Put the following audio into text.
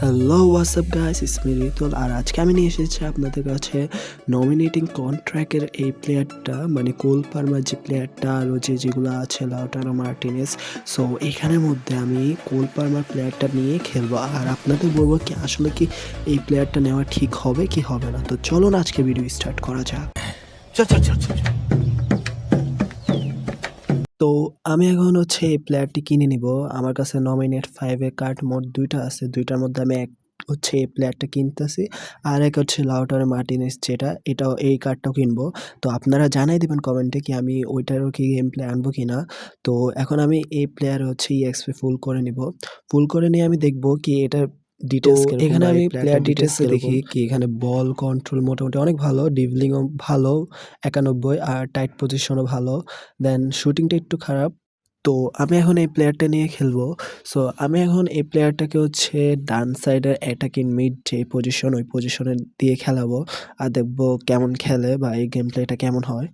Hello WhatsApp guys, it's me Ritul. আর আজকে আমি নিয়ে এসেছি আপনাদের কাছে নমিনেটিং কন্ট্রাক্টের এই প্লেয়ারটা, মানে কোল পার্মার যে প্লেয়ারটা আর যেগুলো আছে লাউটারো মার্টিনেজ। সো এখানের মধ্যে আমি কোল পার্মার প্লেয়ারটা নিয়ে খেলবো আর আপনাদের বলবো কি আসলে কি এই প্লেয়ারটা নেওয়া ঠিক হবে কি হবে না। তো চলুন আজকে ভিডিও স্টার্ট করা যাক। চল চল চল চল চল। তো আমি এখন এই প্লেয়ারটি কিনে নিব। আমার কাছে নমিনেট 5 এর কার্ড মোট 2টা আছে। 2টার মধ্যে আমি এক এই প্লেয়ারটা কিনতেছি। আর এক লাউটারো মার্টিনেজ যেটা, এটাও এই কার্ডটাও কিনবো। তো আপনারা জানাই দিবেন কমেন্টে কি আমি ওইটারও কি গেম প্লে আনবো কিনা। তো এখন আমি এই প্লেয়ার EXP ফুল করে নিব। ফুল করে নিয়ে আমি দেখবো কি এটার ডিটেইলস কিরকম। এখানে আমি প্লেয়ার ডিটেইলসে দেখি কি এখানে বল কন্ট্রোল মোটামুটি অনেক ভালো, ড্রিবলিংও ভালো 91, আর টাইট পজিশনও ভালো। দেন শুটিংটা একটু খারাপ। তো আমি এখন এই প্লেয়ারটা নিয়ে খেলবো। সো আমি এখন এই প্লেয়ারটাকে ডান সাইডের অ্যাটাকিং মিড যে পজিশন, ওই পজিশনে দিয়ে খেলাবো আর দেখবো কেমন খেলে বা এই গেম প্লেটা কেমন হয়।